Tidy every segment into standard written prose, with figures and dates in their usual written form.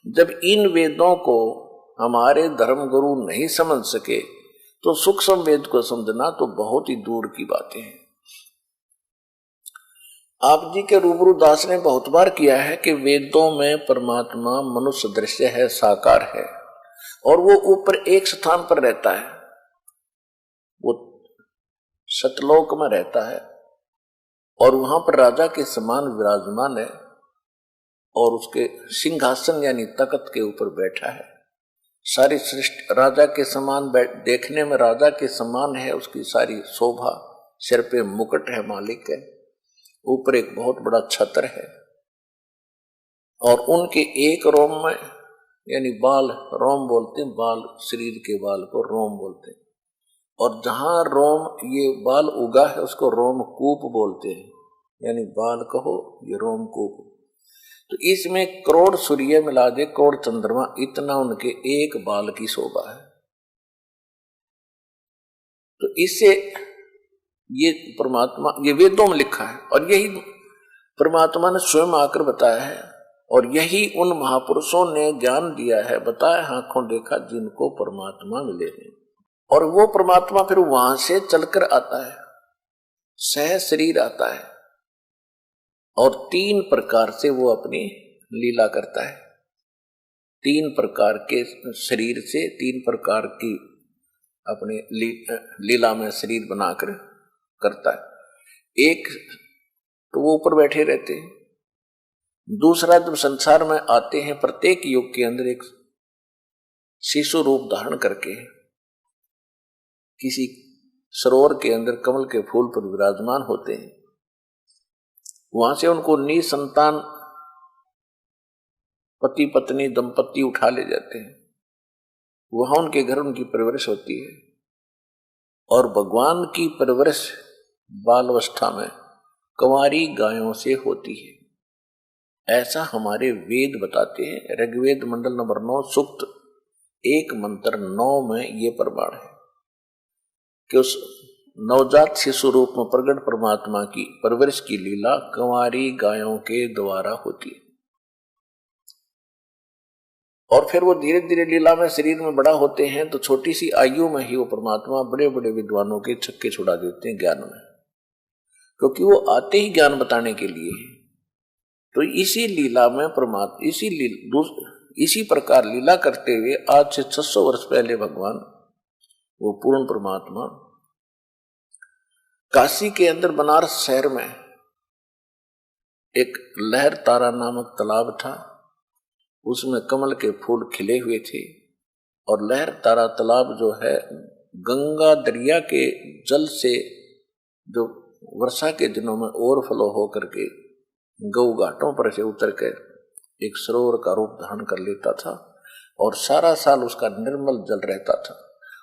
जब इन वेदों को हमारे धर्म गुरु नहीं समझ सके तो सूक्ष्म वेद को समझना तो बहुत ही दूर की बातें हैं। आप जी के रूबरू दास ने बहुत बार किया है कि वेदों में परमात्मा मनुष्य दृश्य है, साकार है, और वो ऊपर एक स्थान पर रहता है, वो सतलोक में रहता है और वहां पर राजा के समान विराजमान है और उसके सिंहासन यानी तख्त के ऊपर बैठा है। सारी सृष्टि राजा के समान देखने में राजा के समान है, उसकी सारी शोभा, सिर पे मुकुट है, मालिक है, ऊपर एक बहुत बड़ा छत्र है और उनके एक रोम में यानी बाल, रोम बोलते हैं, बाल शरीर के बाल को रोम बोलते हैं, और जहां रोम ये बाल उगा है उसको रोम कूप बोलते हैं, यानी बाल कहो ये रोम कूप। तो इसमें करोड़ सूर्य मिला दे, करोड़ चंद्रमा, इतना उनके एक बाल की शोभा है। तो इससे ये परमात्मा, ये वेदों में लिखा है और यही परमात्मा ने स्वयं आकर बताया है और यही उन महापुरुषों ने ज्ञान दिया है, बताया, आंखों देखा जिनको परमात्मा मिले हैं। और वो परमात्मा फिर वहां से चलकर आता है, सह शरीर आता है और 3 प्रकार से वो अपनी लीला करता है। 3 प्रकार के शरीर से 3 प्रकार की अपने लीला में शरीर बनाकर करता है। एक तो वो ऊपर बैठे रहते हैं, दूसरा जब संसार में आते हैं प्रत्येक युग के अंदर एक शिशु रूप धारण करके किसी सरोवर के अंदर कमल के फूल पर विराजमान होते हैं। वहां से उनको निसंतान पति पत्नी दंपति उठा ले जाते हैं, वहां उनके घर उनकी परवरिश होती है और भगवान की परवरिश बाल अवस्था में कंवारी गायों से होती है, ऐसा हमारे वेद बताते हैं। ऋग्वेद मंडल नंबर 9 सूक्त 1 मंत्र 9 में ये प्रमाण है कि उस नवजात शिशु रूप में प्रकट परमात्मा की परवरिश की लीला कंवारी गायों के द्वारा होती है और फिर वो धीरे धीरे लीला में शरीर में बड़ा होते हैं तो छोटी सी आयु में ही वो परमात्मा बड़े बड़े विद्वानों के छक्के छुड़ा देते हैं ज्ञान में, क्योंकि वो आते ही ज्ञान बताने के लिए। तो इसी लीला में परमात्मा इसी प्रकार लीला करते हुए आज से 600 वर्ष पहले भगवान वो पूर्ण परमात्मा काशी के अंदर बनारस शहर में एक लहर तारा नामक तालाब था, उसमें कमल के फूल खिले हुए थे और लहर तारा तालाब जो है गंगा दरिया के जल से जो वर्षा के दिनों में ओवरफ्लो होकर के गौ घाटों पर से उतर कर एक सरोवर का रूप धारण कर लेता था और सारा साल उसका निर्मल जल रहता था।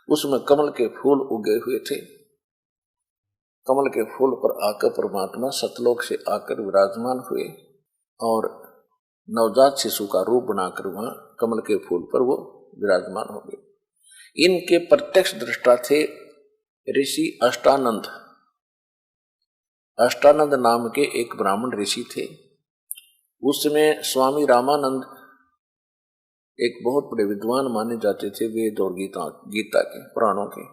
उसमें कमल के फूल उगे हुए थे, कमल के फूल पर आकर परमात्मा सतलोक से आकर विराजमान हुए और नवजात शिशु का रूप बनाकर वहां कमल के फूल पर वो विराजमान हो गए। इनके प्रत्यक्ष दृष्टा थे ऋषि अष्टानंद। अष्टानंद नाम के एक ब्राह्मण ऋषि थे, उसमें स्वामी रामानंद एक बहुत बड़े विद्वान माने जाते थे, वेद और गीता के पुराणों के।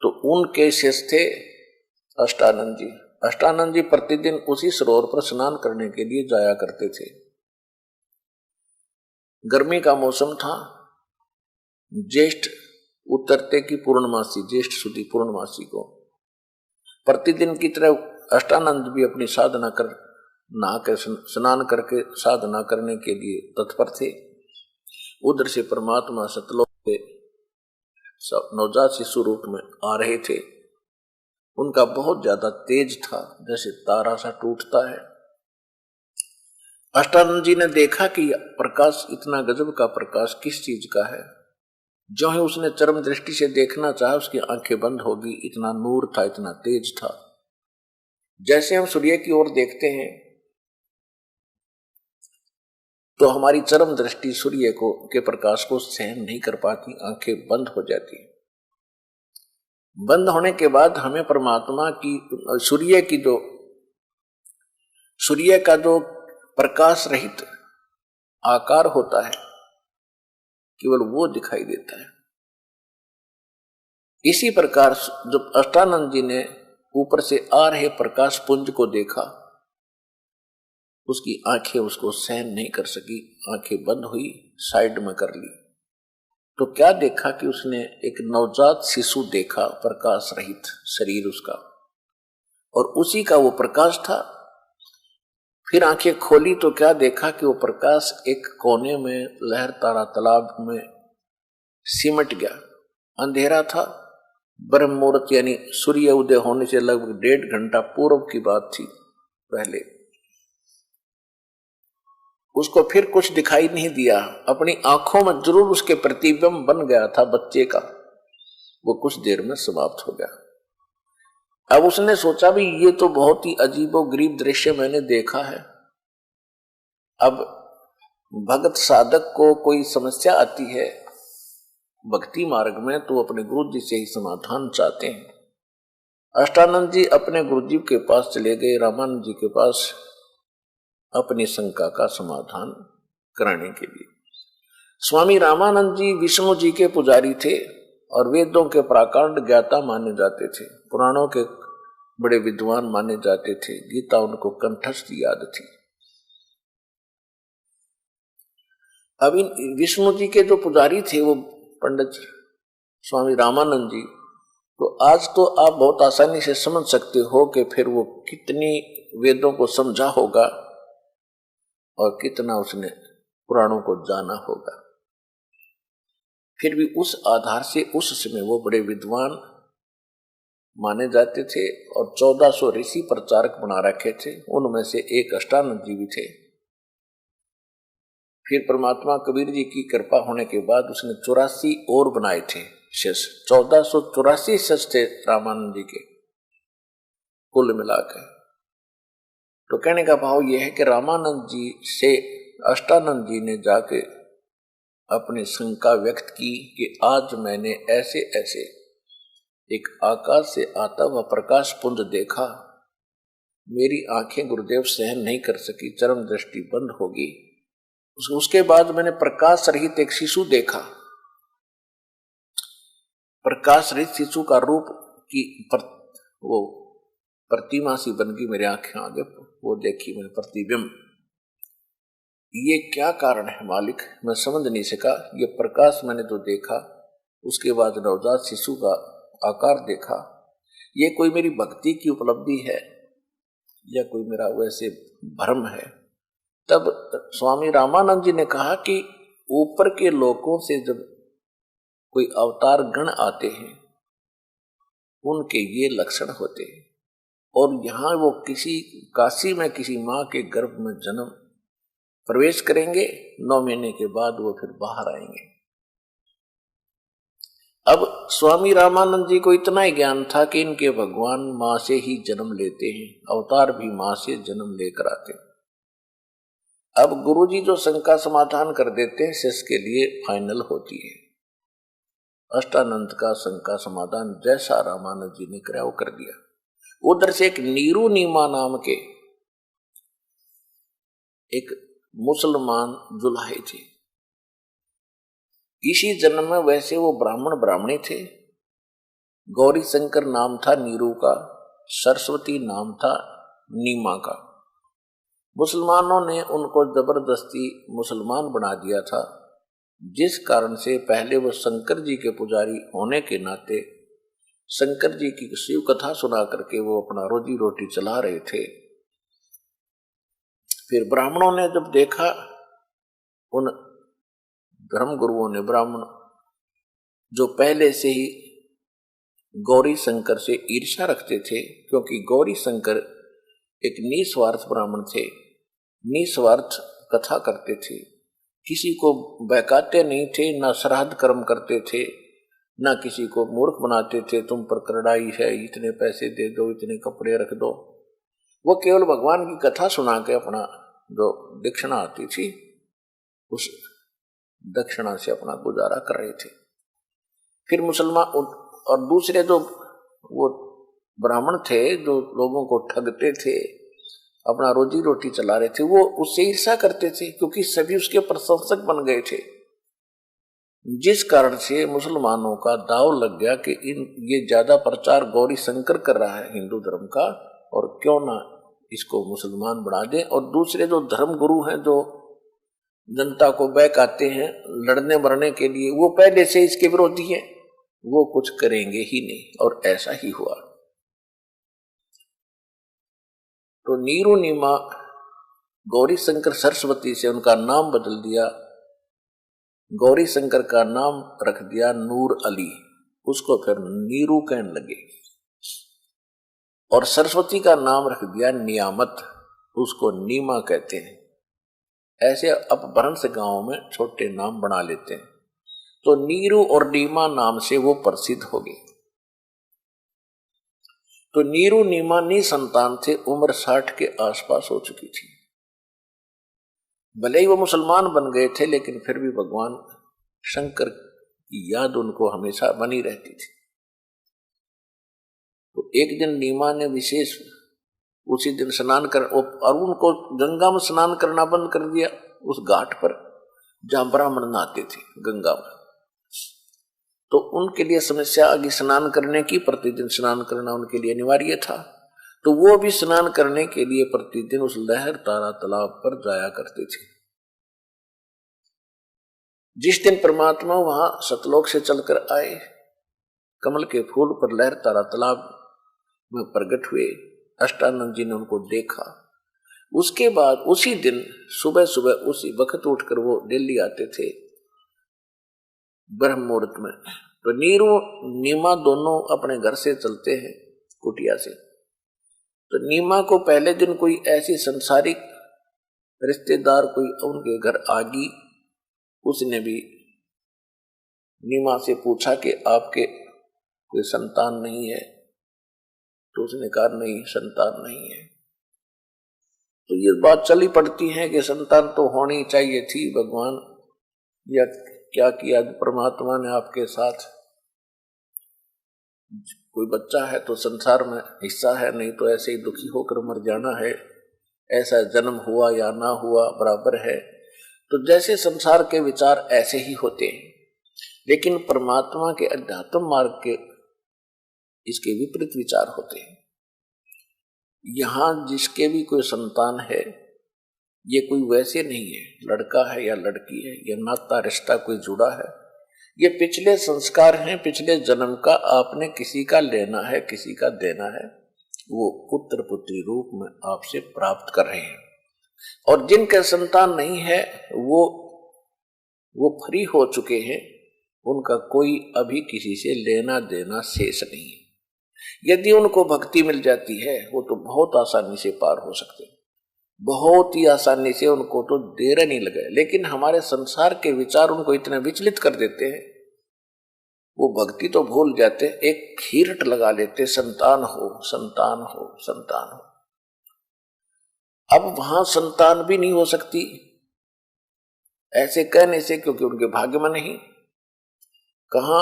तो उनके शिष्य थे अष्टानंद जी। अष्टानंद जी प्रतिदिन उसी सरोवर पर स्नान करने के लिए जाया करते थे। गर्मी का मौसम था, ज्येष्ठ उतरते की पूर्णमासी, ज्येष्ठ सुदी पूर्णमासी को प्रतिदिन की तरह अष्टानंद भी अपनी साधना कर नहाकर स्नान करके साधना करने के लिए तत्पर थे। उधर से परमात्मा सतलोक से नवजात शिशु रूप में आ रहे थे। उनका बहुत ज्यादा तेज था, जैसे तारा सा टूटता है। अष्टानंद जी ने देखा कि प्रकाश इतना गजब का प्रकाश किस चीज का है। जो ही उसने चरम दृष्टि से देखना चाहा उसकी आंखें बंद होगी, इतना नूर था, इतना तेज था। जैसे हम सूर्य की ओर देखते हैं तो हमारी चरम दृष्टि सूर्य को के प्रकाश को सहन नहीं कर पाती, आंखें बंद हो जाती। बंद होने के बाद हमें परमात्मा की सूर्य का जो प्रकाश रहित आकार होता है, केवल वो दिखाई देता है। इसी प्रकार जब अष्टानंद जी ने ऊपर से आ रहे प्रकाश पुंज को देखा, उसकी आंखें उसको सहन नहीं कर सकी, आंखें बंद हुई, साइड में कर ली। तो क्या देखा कि उसने एक नवजात शिशु देखा, प्रकाश रहित शरीर उसका, और उसी का वो प्रकाश था। फिर आंखें खोली तो क्या देखा कि वो प्रकाश एक कोने में लहर तारा तालाब में सिमट गया। अंधेरा था, ब्रह्म मुहूर्त यानी सूर्य उदय होने से लगभग 1.5 घंटा पूर्व की बात थी पहले। उसको फिर कुछ दिखाई नहीं दिया, अपनी आंखों में जरूर उसके प्रतिबिंब बन गया था बच्चे का, वो कुछ देर में समाप्त हो गया। अब उसने सोचा भी ये तो बहुत ही अजीबोगरीब दृश्य मैंने देखा है। अब भगत साधक को कोई समस्या आती है भक्ति मार्ग में तो अपने गुरु जी से ही समाधान चाहते हैं। अष्टानंद जी अपने गुरु जी के पास चले गए, रामानंद जी के पास, अपनी शंका का समाधान कराने के लिए। स्वामी रामानंद जी विष्णु जी के पुजारी थे और वेदों के प्राकांड ज्ञाता माने जाते थे, पुराणों के बड़े विद्वान माने जाते थे, गीता उनको कंठस्थ याद थी। अब इन विष्णु जी के जो पुजारी थे वो पंडित स्वामी रामानंद जी, तो आज तो आप बहुत आसानी से समझ सकते हो कि फिर वो कितनी वेदों को समझा होगा और कितना उसने पुराणों को जाना होगा। फिर भी उस आधार से उस समय वो बड़े विद्वान माने जाते थे और 1400 ऋषि प्रचारक बना रखे थे, उनमें से एक अष्टानंद जी भी थे। फिर परमात्मा कबीर जी की कृपा होने के बाद उसने 84 और बनाए थे शिष्य, 1484 शिष्य थे रामानंद जी के कुल मिलाकर। तो कहने का भाव यह है कि रामानंद जी से अष्टानंद जी ने जाके अपनी शंका व्यक्त की कि आज मैंने ऐसे ऐसे एक आकाश से आता हुआ प्रकाश पुंज देखा, मेरी आंखें गुरुदेव सहन नहीं कर सकी, चरम दृष्टि बंद होगी। उसके बाद मैंने प्रकाश रहित एक शिशु देखा, प्रकाश रहित शिशु का रूप की वो प्रतिमा सी बन गई मेरे आंखें आगे, वो देखी मैंने प्रतिबिंब। ये क्या कारण है मालिक, मैं समझ नहीं सका। ये प्रकाश मैंने तो देखा, उसके बाद नवजात शिशु का आकार देखा, ये कोई मेरी भक्ति की उपलब्धि है या कोई मेरा वैसे भ्रम है। तब स्वामी रामानंद जी ने कहा कि ऊपर के लोकों से जब कोई अवतार गण आते हैं उनके ये लक्षण होते हैं, और यहाँ वो किसी काशी में किसी माँ के गर्भ में जन्म प्रवेश करेंगे, 9 महीने के बाद वो फिर बाहर आएंगे। अब स्वामी रामानंद जी को इतना ही ज्ञान था कि इनके भगवान माँ से ही जन्म लेते हैं, अवतार भी माँ से जन्म लेकर आते हैं। अब गुरुजी जो शंका समाधान कर देते हैं शिष्य के लिए फाइनल होती है। अष्टानंद का शंका समाधान जैसा रामानंद जी ने कराया वो कर दिया। उधर से एक नीरू नीमा नाम के एक मुसलमान जुल्हे थे, इसी जन्म में वैसे वो ब्राह्मणी थे। गौरी शंकर नाम था नीरू का, सरस्वती नाम था नीमा का। मुसलमानों ने उनको जबरदस्ती मुसलमान बना दिया था, जिस कारण से पहले वो शंकर जी के पुजारी होने के नाते शंकर जी की शिव कथा सुना करके वो अपना रोजी रोटी चला रहे थे। फिर ब्राह्मणों ने जब देखा, उन धर्म गुरुओं ने, ब्राह्मण जो पहले से ही गौरी शंकर से ईर्ष्या रखते थे, क्योंकि गौरी शंकर एक निस्वार्थ ब्राह्मण थे, निस्वार्थ कथा करते थे, किसी को बहकाते नहीं थे, ना श्राद्ध कर्म करते थे, ना किसी को मूर्ख बनाते थे, तुम पर करड़ाई है, इतने पैसे दे दो, इतने कपड़े रख दो। वो केवल भगवान की कथा सुना के अपना जो दक्षिणा आती थी उस दक्षिणा से अपना गुजारा कर रहे थे। फिर मुसलमान और दूसरे जो वो ब्राह्मण थे जो लोगों को ठगते थे, अपना रोजी रोटी चला रहे थे, वो उससे ईर्ष्या करते थे क्योंकि सभी उसके प्रशंसक बन गए थे। जिस कारण से मुसलमानों का दाव लग गया कि ये ज्यादा प्रचार गौरी शंकर कर रहा है हिंदू धर्म का, और क्यों ना इसको मुसलमान बना दे। और दूसरे जो धर्म गुरु हैं जो जनता को बहकाते हैं लड़ने मरने के लिए, वो पहले से इसके विरोधी हैं, वो कुछ करेंगे ही नहीं। और ऐसा ही हुआ। तो नीरू नीमा गौरी शंकर सरस्वती से उनका नाम बदल दिया, गौरी शंकर का नाम रख दिया नूर अली, उसको फिर नीरू कहने लगे। और सरस्वती का नाम रख दिया नियामत, उसको नीमा कहते हैं। ऐसे अपभ्रंश गांव में छोटे नाम बना लेते हैं। तो नीरू और नीमा नाम से वो प्रसिद्ध हो गए। तो नीरू नीमा निसंतान थे, उम्र 60 के आसपास हो चुकी थी। भले ही वो मुसलमान बन गए थे लेकिन फिर भी भगवान शंकर की याद उनको हमेशा बनी रहती थी। तो एक दिन नीमा ने विशेष उसी दिन स्नान कर, और उनको गंगा में स्नान करना बंद कर दिया, उस घाट पर जहां ब्राह्मण नहाते थे गंगा में। तो उनके लिए समस्या आ गई स्नान करने की, प्रतिदिन स्नान करना उनके लिए अनिवार्य था। तो वो भी स्नान करने के लिए प्रतिदिन उस लहर तारा तालाब पर जाया करते थे। जिस दिन परमात्मा वहां सतलोक से चलकर आए, कमल के फूल पर लहर तारा तालाब में प्रकट हुए, अष्टानंद जी ने उनको देखा। उसके बाद उसी दिन सुबह सुबह उसी वक्त उठकर वो दिल्ली आते थे ब्रह्म मुहूर्त में। तो नीरू नीमा दोनों अपने घर से चलते हैं कुटिया से। तो नीमा को पहले दिन कोई ऐसी संसारिक रिश्तेदार कोई उनके घर आ गई, उसने भी नीमा से पूछा कि आपके कोई संतान नहीं है? तो उसने कहा नहीं, संतान नहीं है। तो ये बात चली पड़ती है कि संतान तो होनी चाहिए थी, भगवान या क्या किया परमात्मा ने आपके साथ, कोई बच्चा है तो संसार में हिस्सा है, नहीं तो ऐसे ही दुखी होकर मर जाना है, ऐसा जन्म हुआ या ना हुआ बराबर है। तो जैसे संसार के विचार ऐसे ही होते हैं, लेकिन परमात्मा के अध्यात्म मार्ग के इसके विपरीत विचार होते हैं। यहां जिसके भी कोई संतान है, ये कोई वैसे नहीं है, लड़का है या लड़की है, ये नाता रिश्ता कोई जुड़ा है, ये पिछले संस्कार हैं, पिछले जन्म का आपने किसी का लेना है, किसी का देना है, वो पुत्र पुत्री रूप में आपसे प्राप्त कर रहे हैं। और जिनके संतान नहीं है वो फ्री हो चुके हैं, उनका कोई अभी किसी से लेना देना शेष नहीं है। यदि उनको भक्ति मिल जाती है वो तो बहुत आसानी से पार हो सकते हैं, बहुत ही आसानी से, उनको तो देर नहीं लगे। लेकिन हमारे संसार के विचार उनको इतने विचलित कर देते हैं, वो भक्ति तो भूल जाते, एक खीरट लगा लेते, संतान हो संतान हो संतान हो। अब वहां संतान भी नहीं हो सकती ऐसे कहने से, क्योंकि उनके भाग्य में नहीं। कहा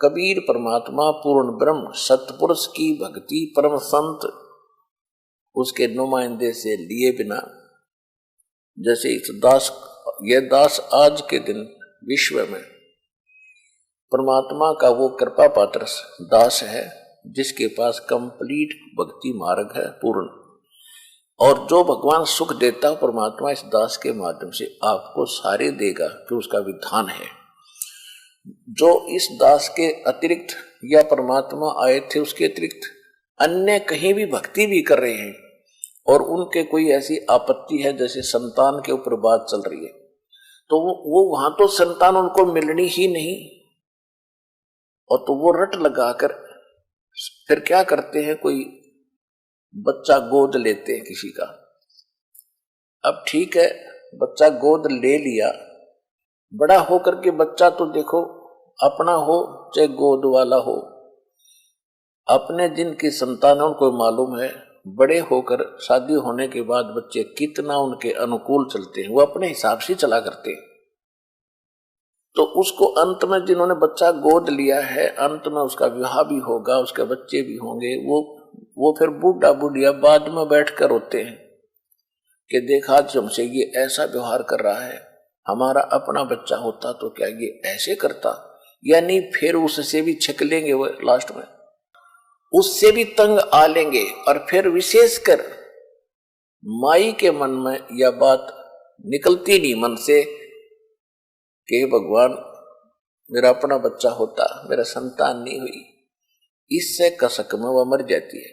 कबीर परमात्मा पूर्ण ब्रह्म सतपुरुष की भक्ति परम संत उसके नुमाइंदे से लिए बिना, जैसे इस दास, यह दास आज के दिन विश्व में परमात्मा का वो कृपा पात्र दास है जिसके पास कंप्लीट भक्ति मार्ग है पूर्ण, और जो भगवान सुख देता है परमात्मा इस दास के माध्यम से आपको सारे देगा, कि उसका विधान है। जो इस दास के अतिरिक्त या परमात्मा आए थे उसके अतिरिक्त अन्य कहीं भी भक्ति भी कर रहे हैं और उनके कोई ऐसी आपत्ति है, जैसे संतान के ऊपर बात चल रही है, तो वो वहां तो संतान उनको मिलनी ही नहीं, और तो वो रट लगाकर फिर क्या करते हैं, कोई बच्चा गोद लेते हैं किसी का। अब ठीक है, बच्चा गोद ले लिया, बड़ा होकर के बच्चा तो देखो अपना हो चाहे गोद वाला हो, अपने जिनकी संतान है उनको मालूम है, बड़े होकर शादी होने के बाद बच्चे कितना उनके अनुकूल चलते हैं, वो अपने हिसाब से चला करते हैं। तो उसको अंत में जिन्होंने बच्चा गोद लिया है, अंत में उसका विवाह भी होगा, उसके बच्चे भी होंगे, वो वो फिर बूढ़ा बुढ़िया बाद में बैठकर रोते हैं कि देखा हमसे ये ऐसा व्यवहार कर रहा है, हमारा अपना बच्चा होता तो क्या ये ऐसे करता, यानी फिर उससे भी छक लेंगे वो, लास्ट में उससे भी तंग आ लेंगे। और फिर विशेषकर माई के मन में यह बात निकलती नहीं मन से कि भगवान मेरा अपना बच्चा होता, मेरा संतान नहीं हुई, इससे कसक में वह मर जाती है।